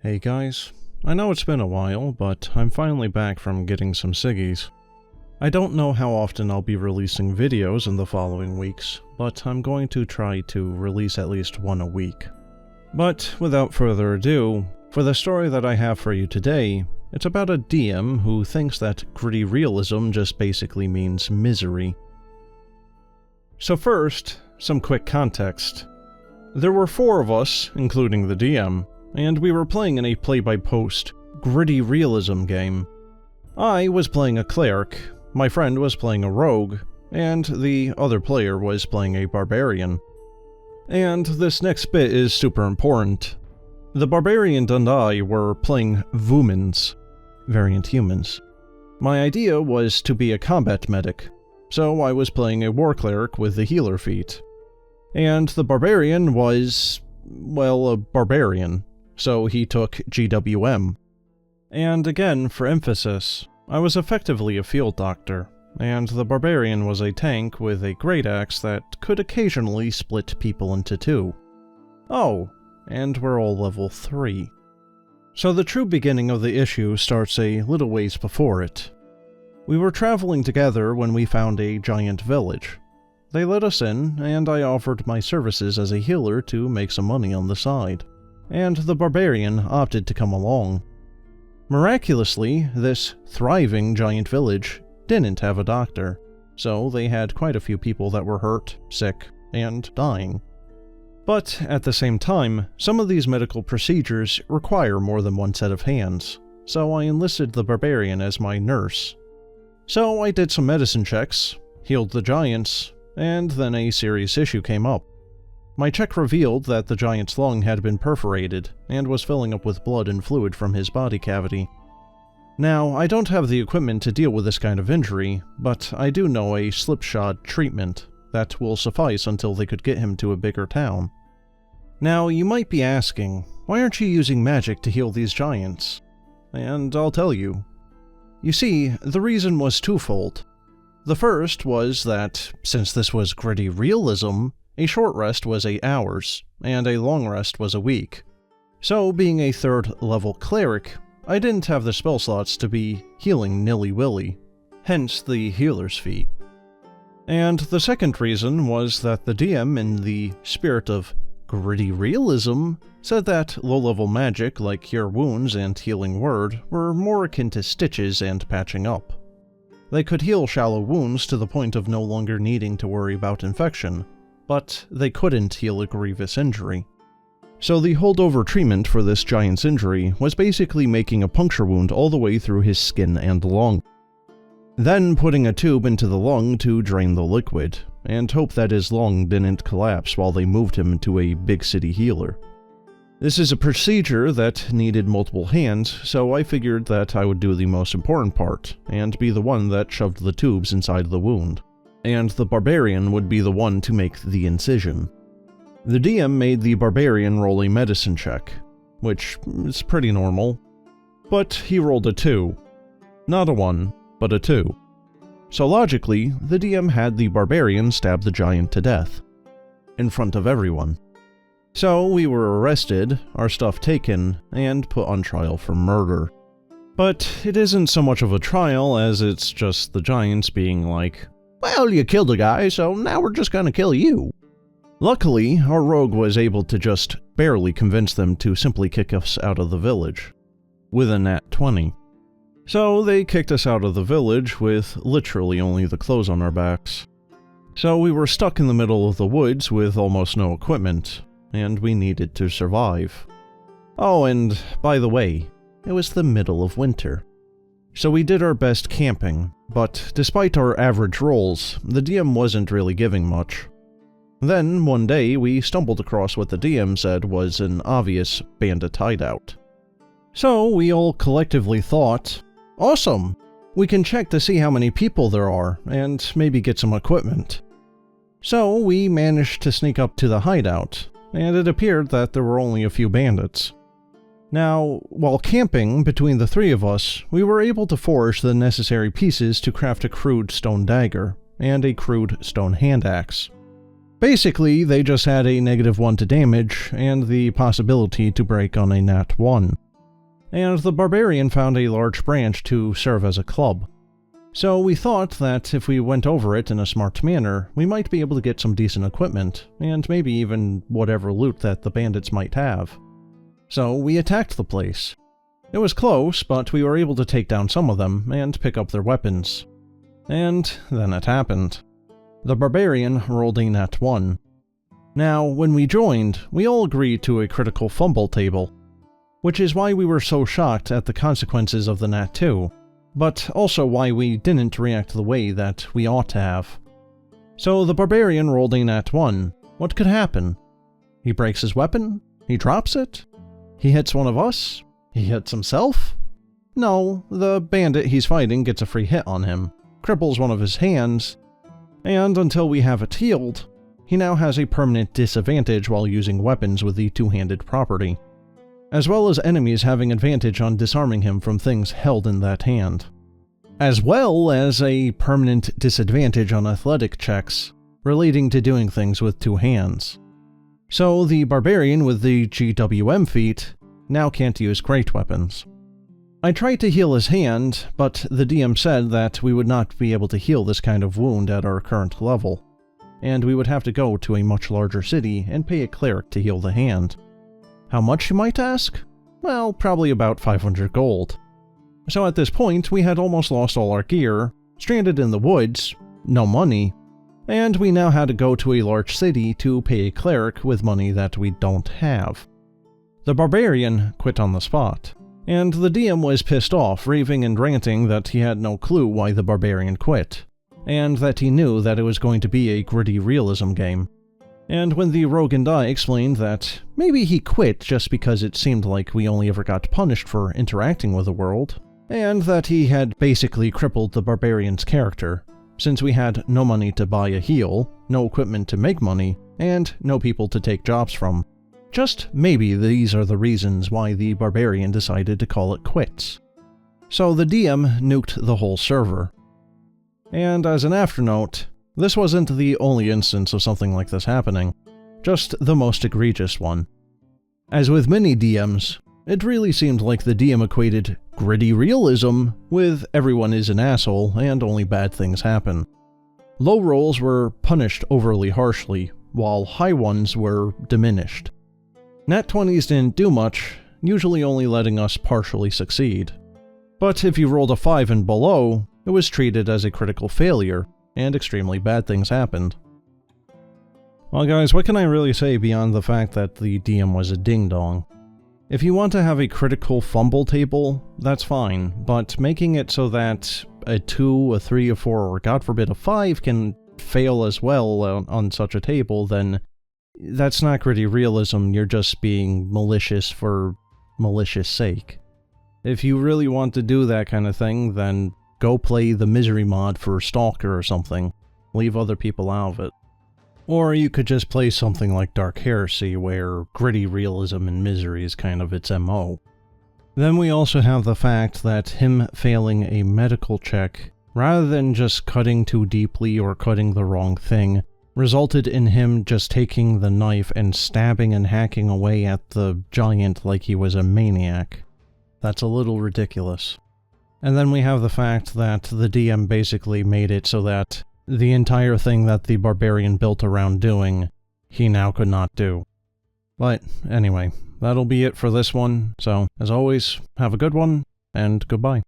Hey guys, I know it's been a while, but I'm finally back from getting some ciggies. I don't know how often I'll be releasing videos in the following weeks, but I'm going to try to release at least one a week. But without further ado, for the story that I have for you today, it's about a DM who thinks that gritty realism just basically means misery. So first, some quick context. There were 4 of us, including the DM, and we were playing in a play-by-post, gritty realism game. I was playing a cleric, my friend was playing a rogue, and the other player was playing a barbarian. And this next bit is super important. The barbarian and I were playing Vumans, variant humans. My idea was to be a combat medic, so I was playing a war cleric with the healer feat. And the barbarian was, well, a barbarian, so he took GWM. And again, for emphasis, I was effectively a field doctor, and the barbarian was a tank with a great axe that could occasionally split people into 2. Oh, and we're all level 3. So the true beginning of the issue starts a little ways before it. We were traveling together when we found a giant village. They let us in, and I offered my services as a healer to make some money on the side, and the barbarian opted to come along. Miraculously, this thriving giant village didn't have a doctor, so they had quite a few people that were hurt, sick, and dying. But at the same time, some of these medical procedures require more than one set of hands, so I enlisted the barbarian as my nurse. So I did some medicine checks, healed the giants, and then a serious issue came up. My check revealed that the giant's lung had been perforated and was filling up with blood and fluid from his body cavity. Now, I don't have the equipment to deal with this kind of injury, but I do know a slipshod treatment that will suffice until they could get him to a bigger town. Now, you might be asking, why aren't you using magic to heal these giants? And I'll tell you. You see, the reason was twofold. The first was that, since this was gritty realism, a short rest was 8 hours, and a long rest was a week. So, being a 3rd level cleric, I didn't have the spell slots to be healing nilly-willy, hence the healer's feat. And the second reason was that the DM, in the spirit of gritty realism, said that low-level magic like Cure Wounds and Healing Word were more akin to stitches and patching up. They could heal shallow wounds to the point of no longer needing to worry about infection, but they couldn't heal a grievous injury. So the holdover treatment for this giant's injury was basically making a puncture wound all the way through his skin and lung. Then putting a tube into the lung to drain the liquid, and hope that his lung didn't collapse while they moved him to a big city healer. This is a procedure that needed multiple hands, so I figured that I would do the most important part, and be the one that shoved the tubes inside the wound, and the barbarian would be the one to make the incision. The DM made the barbarian roll a medicine check, which is pretty normal, but he rolled a 2. Not a 1, but a 2. So logically, the DM had the barbarian stab the giant to death, in front of everyone. So we were arrested, our stuff taken, and put on trial for murder. But it isn't so much of a trial as it's just the giants being like, "Well, you killed a guy, so now we're just gonna kill you." Luckily, our rogue was able to just barely convince them to simply kick us out of the village, with a nat 20. So they kicked us out of the village with literally only the clothes on our backs. So we were stuck in the middle of the woods with almost no equipment, and we needed to survive. Oh, and by the way, it was the middle of winter. So we did our best camping, but despite our average rolls, the DM wasn't really giving much. Then, one day, we stumbled across what the DM said was an obvious bandit hideout. So we all collectively thought, awesome! We can check to see how many people there are, and maybe get some equipment. So we managed to sneak up to the hideout, and it appeared that there were only a few bandits. Now, while camping between the 3 of us, we were able to forge the necessary pieces to craft a crude stone dagger, and a crude stone hand axe. Basically, they just had a -1 to damage, and the possibility to break on a nat 1. and the barbarian found a large branch to serve as a club. So we thought that if we went over it in a smart manner, we might be able to get some decent equipment, and maybe even whatever loot that the bandits might have. So we attacked the place. It was close, but we were able to take down some of them and pick up their weapons. And then it happened. The barbarian rolled a nat 1. Now, when we joined, we all agreed to a critical fumble table, which is why we were so shocked at the consequences of the nat 2, but also why we didn't react the way that we ought to have. So the barbarian rolled a nat 1. What could happen? He breaks his weapon? He drops it? He hits one of us? He hits himself? No, the bandit he's fighting gets a free hit on him, cripples one of his hands, and until we have it healed, he now has a permanent disadvantage while using weapons with the two-handed property, as well as enemies having advantage on disarming him from things held in that hand, as well as a permanent disadvantage on athletic checks relating to doing things with two hands. So the barbarian with the GWM feat now can't use great weapons. I tried to heal his hand, but the DM said that we would not be able to heal this kind of wound at our current level, and we would have to go to a much larger city and pay a cleric to heal the hand. How much, you might ask? Well, probably about 500 gold. So at this point, we had almost lost all our gear, stranded in the woods, no money, and we now had to go to a large city to pay a cleric with money that we don't have. The barbarian quit on the spot, and the DM was pissed off, raving and ranting that he had no clue why the barbarian quit, and that he knew that it was going to be a gritty realism game. And when the rogue and I explained that maybe he quit just because it seemed like we only ever got punished for interacting with the world, and that he had basically crippled the barbarian's character, since we had no money to buy a heal, no equipment to make money, and no people to take jobs from. Just maybe these are the reasons why the barbarian decided to call it quits. So the DM nuked the whole server. And as an afternote, this wasn't the only instance of something like this happening, just the most egregious one. As with many DMs, it really seemed like the DM equated gritty realism with everyone is an asshole and only bad things happen. Low rolls were punished overly harshly, while high ones were diminished. Nat 20s didn't do much, usually only letting us partially succeed. But if you rolled a 5 and below, it was treated as a critical failure, and extremely bad things happened. Well guys, what can I really say beyond the fact that the DM was a ding-dong? If you want to have a critical fumble table, that's fine, but making it so that a 2, a 3, a 4, or god forbid a 5 can fail as well on such a table, then that's not gritty realism, you're just being malicious for malicious sake. If you really want to do that kind of thing, then go play the misery mod for Stalker or something. Leave other people out of it. Or you could just play something like Dark Heresy, where gritty realism and misery is kind of its MO. Then we also have the fact that him failing a medical check, rather than just cutting too deeply or cutting the wrong thing, resulted in him just taking the knife and stabbing and hacking away at the giant like he was a maniac. That's a little ridiculous. And then we have the fact that the DM basically made it so that the entire thing that the barbarian built around doing, he now could not do. But anyway, that'll be it for this one, so as always, have a good one, and goodbye.